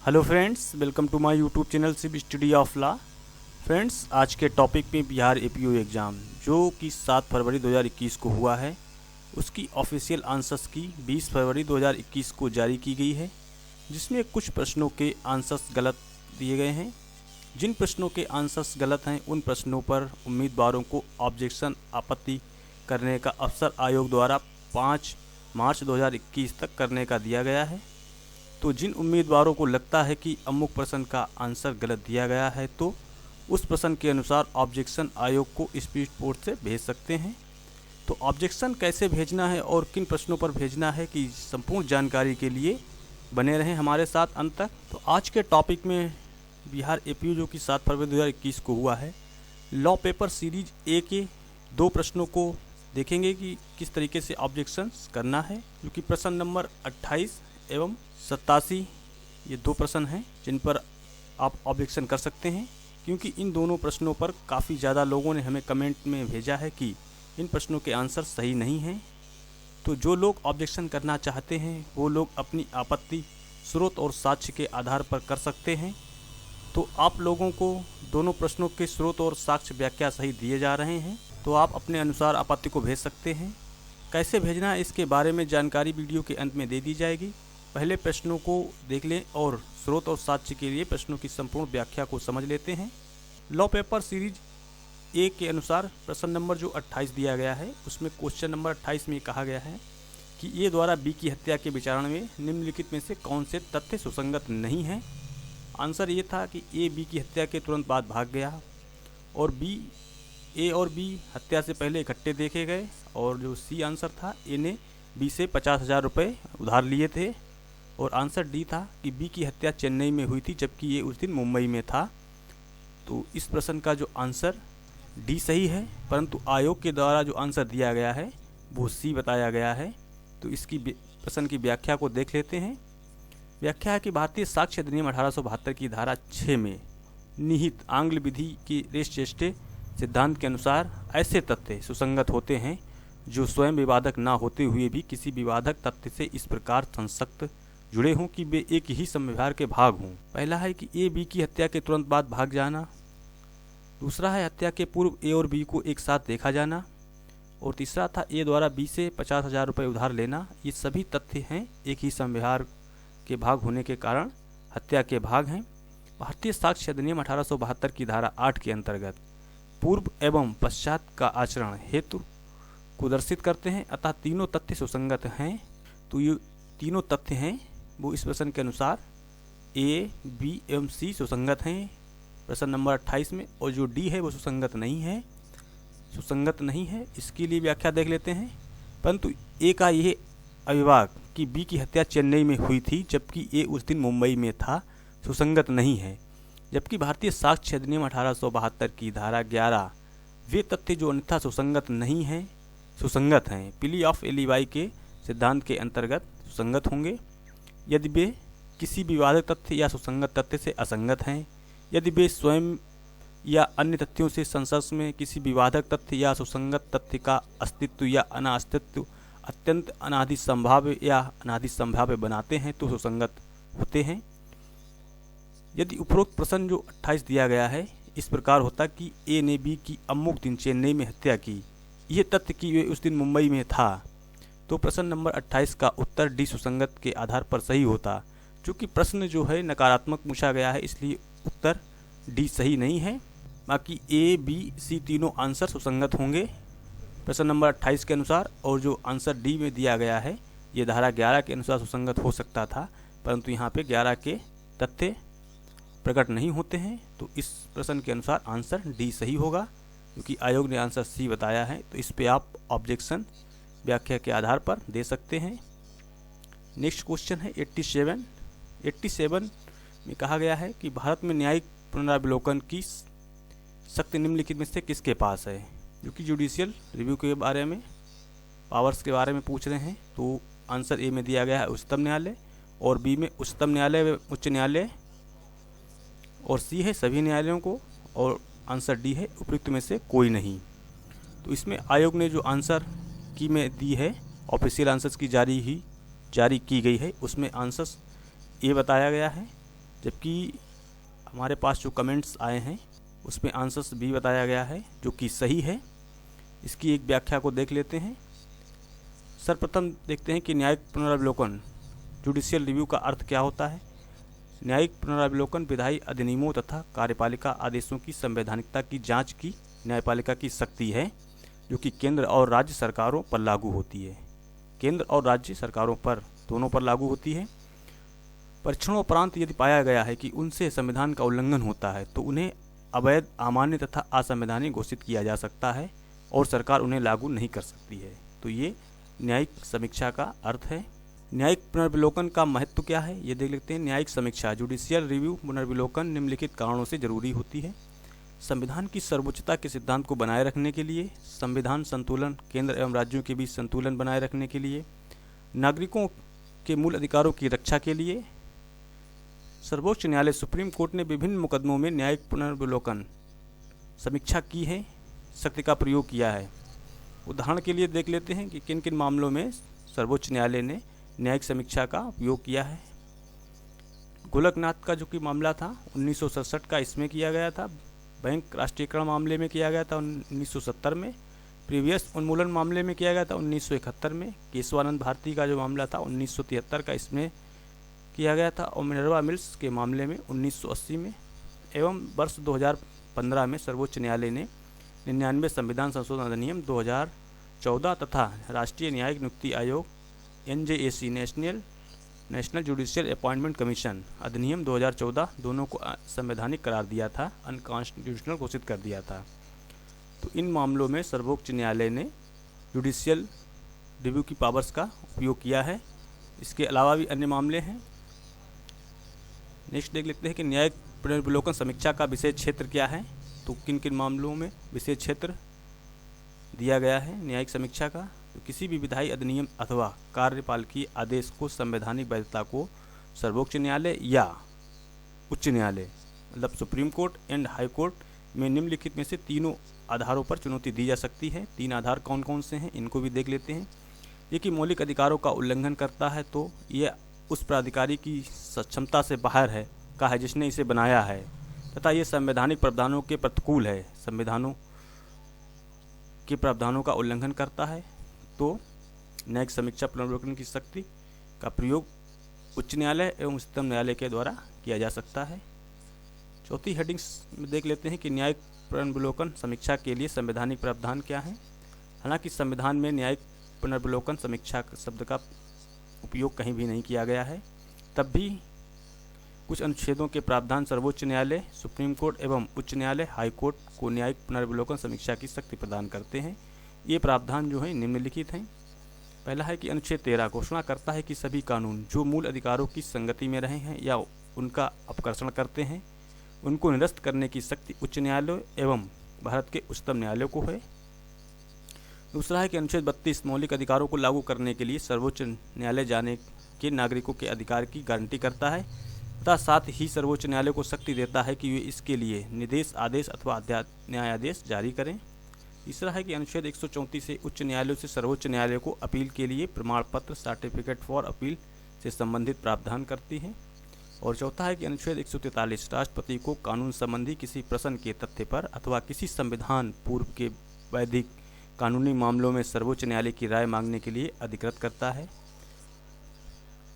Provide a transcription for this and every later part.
Hello friends, welcome to my YouTube channel सिर्फ study of law. Friends, आज के topic में बिहार एपीओ एग्ज़ाम जो कि 7 फरवरी 2021 को हुआ है, उसकी ऑफिशियल आंसर्स की 20 फरवरी 2021 को जारी की गई है, जिसमें कुछ प्रश्नों के आंसर्स गलत दिए गए हैं। जिन प्रश्नों के आंसर्स गलत हैं उन प्रश्नों पर उम्मीदवारों को ऑब्जेक्शन आपत्ति करने का अवसर आयोग द्वारा 5 मार्च 2021 तक करने का दिया गया है। तो जिन उम्मीदवारों को लगता है कि अमुक प्रश्न का आंसर गलत दिया गया है तो उस प्रश्न के अनुसार ऑब्जेक्शन आयोग को स्पीड पोस्ट से भेज सकते हैं। तो ऑब्जेक्शन कैसे भेजना है और किन प्रश्नों पर भेजना है कि संपूर्ण जानकारी के लिए बने रहें हमारे साथ अंत तक। तो आज के टॉपिक में बिहार एपीओ जो कि 7 फरवरी 2021 को हुआ है, लॉ पेपर सीरीज ए के 2 प्रश्नों को देखेंगे कि किस तरीके से ऑब्जेक्शन करना है, जो कि प्रश्न नंबर 28 एवं 87 ये 2 प्रश्न हैं जिन पर आप ऑब्जेक्शन कर सकते हैं, क्योंकि इन दोनों प्रश्नों पर काफ़ी ज़्यादा लोगों ने हमें कमेंट में भेजा है कि इन प्रश्नों के आंसर सही नहीं हैं। तो जो लोग ऑब्जेक्शन करना चाहते हैं वो लोग अपनी आपत्ति स्रोत और साक्ष्य के आधार पर कर सकते हैं। तो आप लोगों को दोनों प्रश्नों के स्रोत और साक्ष्य व्याख्या सही दिए जा रहे हैं, तो आप अपने अनुसार आपत्ति को भेज सकते हैं। कैसे भेजना है इसके बारे में जानकारी वीडियो के अंत में दे दी जाएगी। पहले प्रश्नों को देख लें और स्रोत और साक्ष्य के लिए प्रश्नों की संपूर्ण व्याख्या को समझ लेते हैं। लॉ पेपर सीरीज ए के अनुसार प्रश्न नंबर जो 28 दिया गया है, उसमें क्वेश्चन नंबर 28 में कहा गया है कि ए द्वारा बी की हत्या के विचारण में निम्नलिखित में से कौन से तथ्य सुसंगत नहीं हैं। आंसर ये था कि ए बी की हत्या के तुरंत बाद भाग गया और ए और बी हत्या से पहले इकट्ठे देखे गए, और जो सी आंसर था, ए ने बी से 50,000 रुपये उधार लिए थे, और आंसर डी था कि बी की हत्या चेन्नई में हुई थी जबकि ये उस दिन मुंबई में था। तो इस प्रश्न का जो आंसर डी सही है, परंतु आयोग के द्वारा जो आंसर दिया गया है वो सी बताया गया है। तो इसकी प्रश्न की व्याख्या को देख लेते हैं। व्याख्या है कि भारतीय साक्ष्य अधिनियम 1872 की धारा 6 में निहित आंग्ल विधि की रेस चेष्टे सिद्धांत के अनुसार ऐसे तथ्य सुसंगत होते हैं जो स्वयं विवादक ना होते हुए भी किसी विवादक तथ्य से इस प्रकार संसक्त जुड़े हों कि वे एक ही समव्यवहार के भाग हों। पहला है कि ए बी की हत्या के तुरंत बाद भाग जाना, दूसरा है हत्या के पूर्व ए और बी को एक साथ देखा जाना, और तीसरा था ए द्वारा बी से 50,000 रुपये उधार लेना। ये सभी तथ्य हैं एक ही समव्यवहार के भाग होने के कारण हत्या के भाग हैं। भारतीय साक्ष्य अधिनियम 1872 की धारा 8 के अंतर्गत पूर्व एवं पश्चात का आचरण हेतु को दर्शित करते हैं, अतः तीनों तथ्य सुसंगत हैं। तो ये तीनों तथ्य हैं वो इस प्रश्न के अनुसार ए बी एवं सी सुसंगत हैं प्रश्न नंबर 28 में, और जो डी है वो सुसंगत नहीं है। इसके लिए व्याख्या देख लेते हैं। परंतु ए का यह अविभाग कि बी की हत्या चेन्नई में हुई थी जबकि ए उस दिन मुंबई में था, सुसंगत नहीं है। जबकि भारतीय साक्ष्य अधिनियम 1872 की धारा 11 वे तथ्य जो अन्यथा सुसंगत हैं प्ली ऑफ एलिबाई के सिद्धांत के अंतर्गत सुसंगत होंगे यदि वे किसी विवादक तथ्य या सुसंगत तथ्य से असंगत हैं, यदि वे स्वयं या अन्य तथ्यों से संसर्ग में किसी विवादक तथ्य या सुसंगत तथ्य का अस्तित्व या अनास्तित्व अत्यंत अनादि संभाव्य या अनादि संभाव्य बनाते हैं तो सुसंगत होते हैं। यदि उपरोक्त प्रश्न जो 28 दिया गया है इस प्रकार होता कि ए ने बी की अमुक दिन चेन्नई में हत्या की, यह तथ्य कि वे उस दिन मुंबई में था, तो प्रश्न नंबर 28 का उत्तर डी सुसंगत के आधार पर सही होता। चूँकि प्रश्न जो है नकारात्मक पूछा गया है इसलिए उत्तर डी सही नहीं है। बाकी ए बी सी तीनों आंसर सुसंगत होंगे प्रश्न नंबर 28 के अनुसार, और जो आंसर डी में दिया गया है ये धारा 11 के अनुसार सुसंगत हो सकता था, परंतु यहाँ पे 11 के तथ्य प्रकट नहीं होते हैं। तो इस प्रश्न के अनुसार आंसर डी सही होगा, क्योंकि आयोग ने आंसर सी बताया है। तो इस पर आप ऑब्जेक्शन व्याख्या के आधार पर दे सकते हैं। नेक्स्ट क्वेश्चन है 87 में कहा गया है कि भारत में न्यायिक पुनरावलोकन की शक्ति निम्नलिखित में से किसके पास है, जो कि जुडिशियल रिव्यू के बारे में पावर्स के बारे में पूछ रहे हैं। तो आंसर ए में दिया गया है उच्चतम न्यायालय, और बी में उच्चतम न्यायालय उच्च न्यायालय, और सी है सभी न्यायालयों को, और आंसर डी है उपयुक्त में से कोई नहीं। तो इसमें आयोग ने जो आंसर की में दी है ऑफिशियल आंसर्स की जारी की गई है, उसमें आंसर्स ए बताया गया है, जबकि हमारे पास जो कमेंट्स आए हैं उसमें आंसर्स भी बताया गया है जो कि सही है। इसकी एक व्याख्या को देख लेते हैं। सर्वप्रथम देखते हैं कि न्यायिक पुनरावलोकन जुडिशियल रिव्यू का अर्थ क्या होता है। न्यायिक पुनरावलोकन विधायी अधिनियमों तथा कार्यपालिका आदेशों की संवैधानिकता की जांच की न्यायपालिका की शक्ति है जो कि केंद्र और राज्य सरकारों पर लागू होती है। केंद्र और राज्य सरकारों पर दोनों पर लागू होती है। परीक्षणोपरांत यदि पाया गया है कि उनसे संविधान का उल्लंघन होता है तो उन्हें अवैध, अमान्य तथा असंवैधानिक घोषित किया जा सकता है और सरकार उन्हें लागू नहीं कर सकती है। तो ये न्यायिक समीक्षा का अर्थ है। न्यायिक पुनर्विलोकन का महत्व क्या है ये देख लेते हैं। न्यायिक समीक्षा जुडिशियल रिव्यू पुनर्विलोकन निम्नलिखित कारणों से जरूरी होती है। संविधान की सर्वोच्चता के सिद्धांत को बनाए रखने के लिए, संविधान संतुलन, केंद्र एवं राज्यों के बीच संतुलन बनाए रखने के लिए, नागरिकों के मूल अधिकारों की रक्षा के लिए। सर्वोच्च न्यायालय सुप्रीम कोर्ट ने विभिन्न मुकदमों में न्यायिक पुनर्विलोकन समीक्षा की है, शक्ति का प्रयोग किया है। उदाहरण के लिए देख लेते हैं कि किन किन मामलों में सर्वोच्च न्यायालय ने न्यायिक समीक्षा का उपयोग किया है। गोलकनाथ का जो कि मामला था 1967 का, इसमें किया गया था। बैंक राष्ट्रीयकरण मामले में किया गया था 1970 में। प्रीवियस उन्मूलन मामले में किया गया था 1971 में। केशवानंद भारती का जो मामला था 1973 का, इसमें किया गया था। और मिनर्वा मिल्स के मामले में 1980 में। एवं वर्ष 2015 में सर्वोच्च न्यायालय ने 99 संविधान संशोधन अधिनियम 2014 तथा राष्ट्रीय न्यायिक नियुक्ति आयोग NJAC national judicial appointment commission अधिनियम 2014 दोनों को संवैधानिक करार दिया था, अनकॉन्स्टिट्यूशनल घोषित कर दिया था। तो इन मामलों में सर्वोच्च न्यायालय ने जुडिशियल रिव्यू की पावर्स का उपयोग किया है। इसके अलावा भी अन्य मामले हैं। नेक्स्ट देख लेते हैं कि न्यायिक पुनर्विलोकन समीक्षा का विषय क्षेत्र क्या है। तो किन किन मामलों में विषय क्षेत्र दिया गया है न्यायिक समीक्षा का। तो किसी भी विधायी अधिनियम अथवा कार्यपालिकीय आदेश को संवैधानिक वैधता को सर्वोच्च न्यायालय या उच्च न्यायालय मतलब supreme court and high court में निम्नलिखित में से तीनों आधारों पर चुनौती दी जा सकती है। तीन आधार कौन कौन से हैं इनको भी देख लेते हैं। ये कि मौलिक अधिकारों का उल्लंघन करता है तो यह उस प्राधिकारी की सक्षमता से बाहर है का है जिसने इसे बनाया है, तथा ये संवैधानिक प्रावधानों के प्रतिकूल है, संविधानों के प्रावधानों का उल्लंघन करता है, तो न्यायिक समीक्षा पुनर्विलोकन की शक्ति का प्रयोग उच्च न्यायालय एवं उच्चतम न्यायालय के द्वारा किया जा सकता है। चौथी हेडिंग्स में देख लेते हैं कि न्यायिक पुनर्विलोकन समीक्षा के लिए संवैधानिक प्रावधान क्या है। हालांकि संविधान में न्यायिक पुनर्विलोकन समीक्षा शब्द का उपयोग कहीं भी नहीं किया गया है, तब भी कुछ अनुच्छेदों के प्रावधान सर्वोच्च न्यायालय, सुप्रीम कोर्ट एवं उच्च न्यायालय, हाई कोर्ट को न्यायिक पुनर्विलोकन समीक्षा की शक्ति प्रदान करते हैं। ये प्रावधान जो है निम्नलिखित हैं। पहला है कि अनुच्छेद 13 घोषणा करता है कि सभी कानून जो मूल अधिकारों की संगति में रहे हैं या उनका अपकर्षण करते हैं, उनको निरस्त करने की शक्ति उच्च न्यायालय एवं भारत के उच्चतम न्यायालय को है। दूसरा है कि अनुच्छेद 32 मौलिक अधिकारों को लागू करने के लिए सर्वोच्च न्यायालय जाने के नागरिकों के अधिकार की गारंटी करता है तथा साथ ही सर्वोच्च न्यायालय को शक्ति देता है कि वे इसके लिए निर्देश, आदेश अथवा न्यायादेश जारी करें। तीसरा है कि अनुच्छेद 134 से उच्च न्यायालय से सर्वोच्च न्यायालय को अपील के लिए प्रमाण पत्र सर्टिफिकेट फॉर अपील से संबंधित प्रावधान करती है। और चौथा है कि अनुच्छेद 143 राष्ट्रपति को कानून संबंधी किसी प्रश्न के तथ्य पर अथवा किसी संविधान पूर्व के वैधिक कानूनी मामलों में सर्वोच्च न्यायालय की राय मांगने के लिए अधिकृत करता है।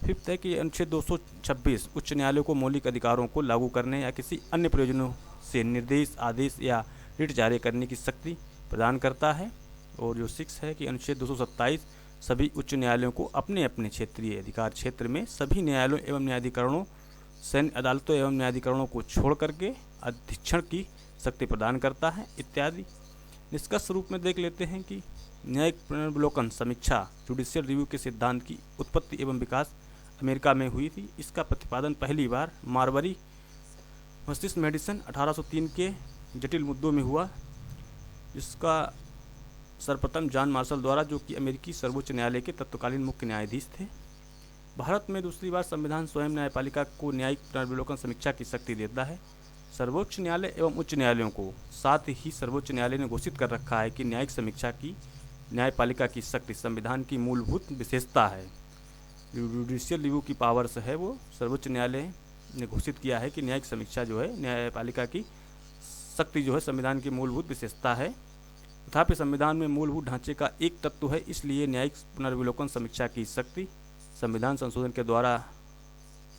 फिफ्थ है कि अनुच्छेद 226 उच्च न्यायालय को मौलिक अधिकारों को लागू करने या किसी अन्य प्रयोजनों से निर्देश, आदेश या रिट जारी करने की शक्ति प्रदान करता है। और जो 6 है कि अनुच्छेद 227 सभी उच्च न्यायालयों को अपने अपने क्षेत्रीय अधिकार क्षेत्र में सभी न्यायालयों एवं न्यायाधिकरणों, सैन्य अदालतों एवं न्यायाधिकरणों को छोड़ करके अधीक्षण की शक्ति प्रदान करता है इत्यादि। निष्कर्ष रूप में देख लेते हैं कि न्यायिक पुनर्विलोकन समीक्षा जुडिशियल रिव्यू के सिद्धांत की उत्पत्ति एवं विकास अमेरिका में हुई थी। इसका प्रतिपादन पहली बार मारवरी मस्तिष्क मेडिसिन 1803 के जटिल मुद्दों में हुआ, जिसका सर्वप्रथम जॉन मार्शल द्वारा, जो कि अमेरिकी सर्वोच्च न्यायालय के तत्कालीन मुख्य न्यायाधीश थे। भारत में दूसरी बार संविधान स्वयं न्यायपालिका को न्यायिक पुनर्विलोकन समीक्षा की शक्ति देता है। सर्वोच्च न्यायालय एवं उच्च न्यायालयों को, साथ ही सर्वोच्च न्यायालय ने घोषित कर रखा है कि न्यायिक समीक्षा की न्यायपालिका की शक्ति संविधान की मूलभूत विशेषता है। जुडिशियल रिव्यू की पावर्स है वो सर्वोच्च न्यायालय ने घोषित किया है कि न्यायिक समीक्षा जो है न्यायपालिका की शक्ति जो है संविधान की मूलभूत विशेषता है। तथापि संविधान में मूलभूत ढांचे का एक तत्व है, इसलिए न्यायिक पुनर्विलोकन समीक्षा की शक्ति संविधान संशोधन के द्वारा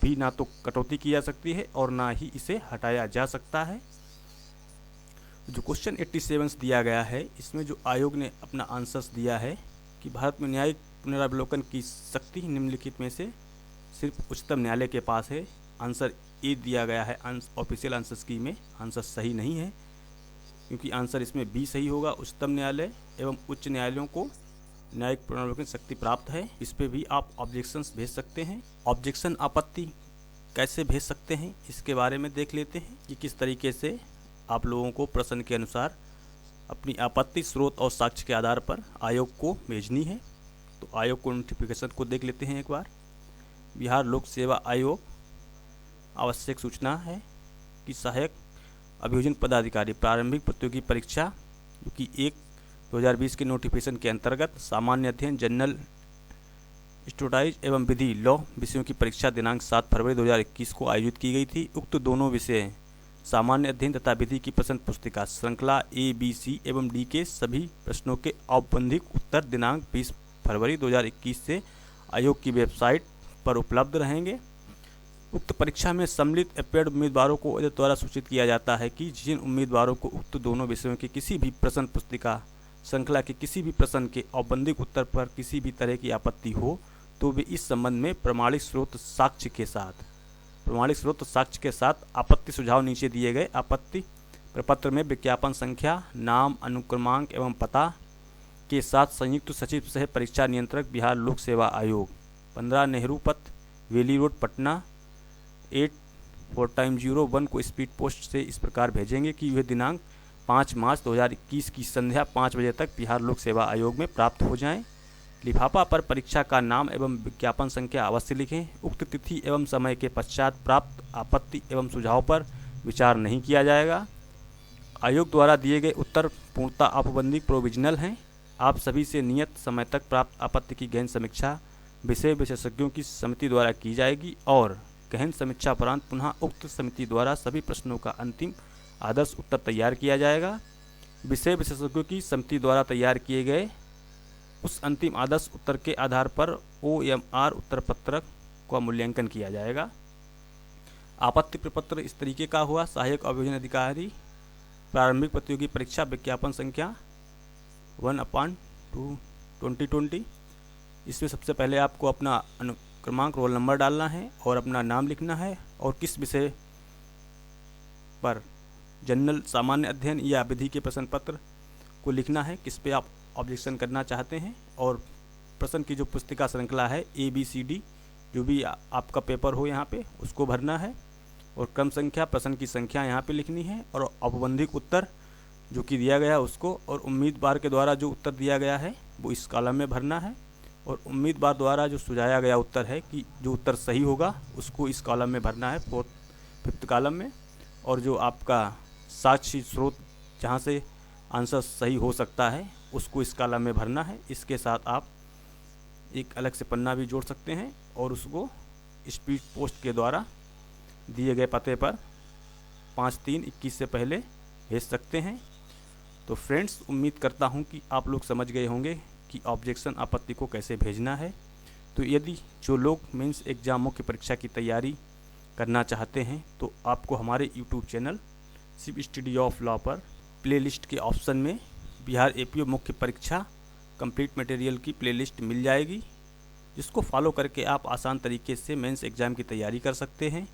भी ना तो कटौती की जा सकती है और ना ही इसे हटाया जा सकता है। जो क्वेश्चन 87 दिया गया है, इसमें जो आयोग ने अपना आंसर्स दिया है कि भारत में न्यायिक पुनरावलोकन की शक्ति निम्नलिखित में से सिर्फ उच्चतम न्यायालय के पास है। आंसर ए दिया गया है ऑफिशियल आंसर की में। आंसर सही नहीं है, क्योंकि आंसर इसमें बी सही होगा। उच्चतम न्यायालय एवं उच्च न्यायालयों को न्यायिक पुनरावलोकन शक्ति प्राप्त है। इस पे भी आप ऑब्जेक्शंस भेज सकते हैं। ऑब्जेक्शन आपत्ति कैसे भेज सकते हैं, इसके बारे में देख लेते हैं कि किस तरीके से आप लोगों को प्रश्न के अनुसार अपनी आपत्ति स्रोत और साक्ष्य के आधार पर आयोग को भेजनी है। तो आयोग को नोटिफिकेशन को देख लेते हैं एक बार। बिहार लोक सेवा आयोग आवश्यक सूचना है कि सहायक अभियोजन पदाधिकारी प्रारंभिक प्रतियोगी परीक्षा जो कि 1/2020 के नोटिफिकेशन के अंतर्गत सामान्य अध्ययन जनरल स्टूडाइज एवं विधि लॉ विषयों की परीक्षा दिनांक 7 फरवरी 2021 को आयोजित की गई थी। उक्त दोनों विषय सामान्य अध्ययन तथा विधि की प्रश्न पुस्तिका श्रृंखला ए, बी, सी एवं डी के सभी प्रश्नों के औपबंधिक उत्तर दिनांक 20 फरवरी 2021 से आयोग की वेबसाइट पर उपलब्ध रहेंगे। उक्त परीक्षा में सम्मिलित अपेयर्ड उम्मीदवारों को आयोग द्वारा सूचित किया जाता है कि जिन उम्मीदवारों को उक्त दोनों विषयों की किसी भी प्रश्न पुस्तिका श्रृंखला के किसी भी प्रश्न के औपबंधिक उत्तर पर किसी भी तरह की आपत्ति हो, तो वे इस संबंध में प्रमाणिक स्रोत साक्ष्य के साथ आपत्ति सुझाव नीचे दिए गए आपत्ति प्रपत्र में विज्ञापन संख्या, नाम, अनुक्रमांक एवं पता के साथ संयुक्त सचिव सह परीक्षा नियंत्रक बिहार लोक सेवा आयोग 15 नेहरू पथ, वेली रोड, पटना 84/01 को स्पीड पोस्ट से इस प्रकार भेजेंगे कि वह दिनांक 5 मार्च 2021 की संध्या 5 बजे तक बिहार लोक सेवा आयोग में प्राप्त हो जाएं। लिफाफा पर परीक्षा का नाम एवं विज्ञापन संख्या अवश्य लिखें। उक्त तिथि एवं समय के पश्चात प्राप्त आपत्ति एवं सुझाव पर विचार नहीं किया जाएगा। आयोग द्वारा दिए गए उत्तर पूर्णतः औपबंधिक प्रोविजनल हैं। आप सभी से नियत समय तक प्राप्त आपत्ति की गहन समीक्षा विषय विशेषज्ञों की समिति द्वारा की जाएगी और गहन समीक्षा उपरांत पुनः उक्त समिति द्वारा सभी प्रश्नों का अंतिम आदर्श उत्तर तैयार किया जाएगा। विषय विशेषज्ञों की समिति द्वारा तैयार किए गए उस अंतिम आदर्श उत्तर के आधार पर OMR उत्तर पत्रक का मूल्यांकन किया जाएगा। आपत्ति प्रपत्र इस तरीके का हुआ। सहायक अभियोजन अधिकारी प्रारंभिक प्रतियोगी परीक्षा विज्ञापन संख्या 1/2020। इसमें सबसे पहले आपको अपना अनुक्रमांक, रोल नंबर डालना है और अपना नाम लिखना है और किस विषय पर जनरल सामान्य अध्ययन या विधि के प्रश्न पत्र को लिखना है, किस पे आप ऑब्जेक्शन करना चाहते हैं और प्रश्न की जो पुस्तिका श्रृंखला है ABCD जो भी आपका पेपर हो यहाँ पे उसको भरना है और क्रम संख्या, प्रश्न की संख्या यहाँ पे लिखनी है और औपबंधिक उत्तर जो कि दिया गया है उसको और उम्मीदवार के द्वारा जो उत्तर दिया गया है वो इस कॉलम में भरना है और उम्मीदवार द्वारा जो सुझाया गया उत्तर है कि जो उत्तर सही होगा उसको इस कॉलम में भरना है 4th कॉलम में। और जो आपका साक्ष्य स्रोत जहाँ से आंसर सही हो सकता है उसको इस कॉलम में भरना है। इसके साथ आप एक अलग से पन्ना भी जोड़ सकते हैं और उसको स्पीड पोस्ट के द्वारा दिए गए पते पर 5/3/21 से पहले भेज सकते हैं। तो फ्रेंड्स, उम्मीद करता हूं कि आप लोग समझ गए होंगे कि ऑब्जेक्शन आपत्ति को कैसे भेजना है। तो यदि जो लोग मेंस एग्जामों की परीक्षा की तैयारी करना चाहते हैं तो आपको हमारे YouTube channel Shiv study of law पर प्लेलिस्ट के ऑप्शन में बिहार APO मुख्य परीक्षा कंप्लीट मटेरियल की प्लेलिस्ट मिल जाएगी, जिसको फॉलो करके आप आसान तरीके से मेंस एग्ज़ाम की तैयारी कर सकते हैं।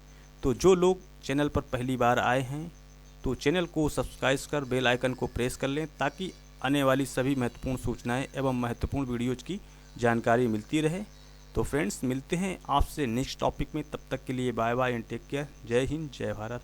तो जो लोग चैनल पर पहली बार आए हैं तो चैनल को सब्सक्राइब कर बेल आइकन को प्रेस कर लें ताकि आने वाली सभी महत्वपूर्ण सूचनाएं एवं महत्वपूर्ण वीडियोज़ की जानकारी मिलती रहे। तो फ्रेंड्स, मिलते हैं आपसे नेक्स्ट टॉपिक में। तब तक के लिए bye bye and take care. जय हिंद, जय भारत।